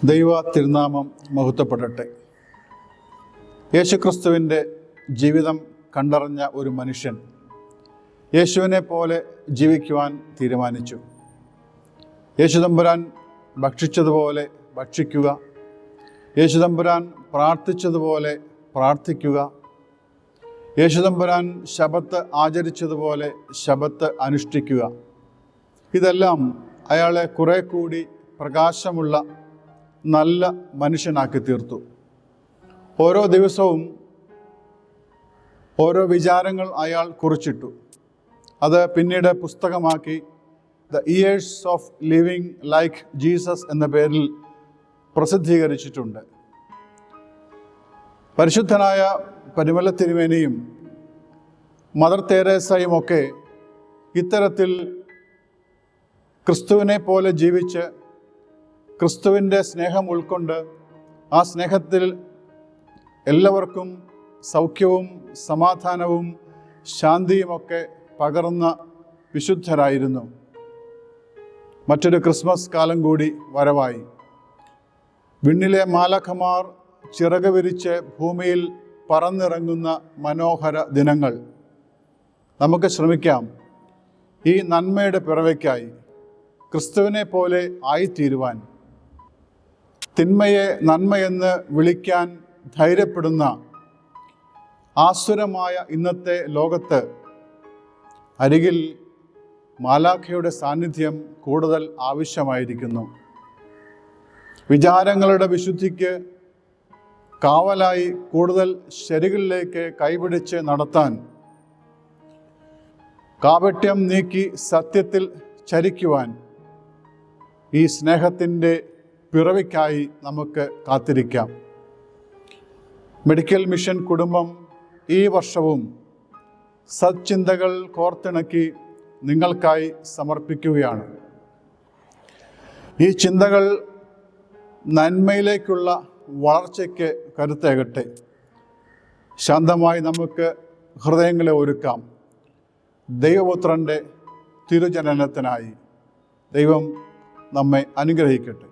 ദൈവ തിരുനാമം മഹത്വപ്പെടട്ടെ. യേശുക്രിസ്തുവിൻ്റെ ജീവിതം കണ്ടറിഞ്ഞ ഒരു മനുഷ്യൻ യേശുവിനെ പോലെ ജീവിക്കുവാൻ തീരുമാനിച്ചു. യേശുതമ്പുരാൻ ഭക്ഷിച്ചതുപോലെ ഭക്ഷിക്കുക, യേശുതമ്പുരാൻ പ്രാർത്ഥിച്ചതുപോലെ പ്രാർത്ഥിക്കുക, യേശുതമ്പുരാൻ ശബത്ത് ആചരിച്ചതുപോലെ ശബത്ത് അനുഷ്ഠിക്കുക. ഇതെല്ലാം അയാളെ കുറെ കൂടി പ്രകാശമുള്ള നല്ല മനുഷ്യനാക്കി തീർത്തു. ഓരോ ദിവസവും ഓരോ വിചാരങ്ങൾ അയാൾ കുറിച്ചിട്ടു. അത് പിന്നീട് പുസ്തകമാക്കി the years of living like Jesus എന്ന പേരിൽ പ്രസിദ്ധീകരിച്ചിട്ടുണ്ട്. പരിശുദ്ധനായ പരിമല തിരുമേനിയും മദർ തെരേസയും ഒക്കെ ഇത്തരത്തിൽ ക്രിസ്തുവിനെ പോലെ ജീവിച്ച് ക്രിസ്തുവിൻ്റെ സ്നേഹം ഉൾക്കൊണ്ട് ആ സ്നേഹത്തിൽ എല്ലാവർക്കും സൗഖ്യവും സമാധാനവും ശാന്തിയുമൊക്കെ പകർന്ന വിശുദ്ധരായിരുന്നു. മറ്റൊരു ക്രിസ്മസ് കാലം കൂടി വരവായി. വിണ്ണിലെ മാലാഖമാർ ചിറക് വിരിച്ച് ഭൂമിയിൽ പറന്നിറങ്ങുന്ന മനോഹര ദിനങ്ങൾ. നമുക്ക് ശ്രമിക്കാം ഈ നന്മയുടെ പിറവയ്ക്കായി ക്രിസ്തുവിനെ പോലെ ആയിത്തീരുവാൻ. തിന്മയെ നന്മയെന്ന് വിളിക്കാൻ ധൈര്യപ്പെടുന്ന ആസുരമായ ഇന്നത്തെ ലോകത്ത് അരികിൽ മാലാഖയുടെ സാന്നിധ്യം കൂടുതൽ ആവശ്യമായിരിക്കുന്നു. വിചാരങ്ങളുടെ വിശുദ്ധിക്ക് കാവലായി കൂടുതൽ ശരികളിലേക്ക് കൈപിടിച്ച് നടത്താൻ, കാപട്യം നീക്കി സത്യത്തിൽ ചരിക്കുവാൻ ഈ സ്നേഹത്തിൻ്റെ പിറവിക്കായി നമുക്ക് കാത്തിരിക്കാം. മെഡിക്കൽ മിഷൻ കുടുംബം ഈ വർഷവും സത്ചിന്തകൾ കോർത്തിണക്കി നിങ്ങൾക്കായി സമർപ്പിക്കുകയാണ്. ഈ ചിന്തകൾ നന്മയിലേക്കുള്ള വളർച്ചയ്ക്ക് കരുത്തേകട്ടെ. ശാന്തമായി നമുക്ക് ഹൃദയങ്ങളെ ഒരുക്കാം ദൈവപുത്രൻ്റെ തിരുജനനത്തിനായി. ദൈവം നമ്മെ അനുഗ്രഹിക്കട്ടെ.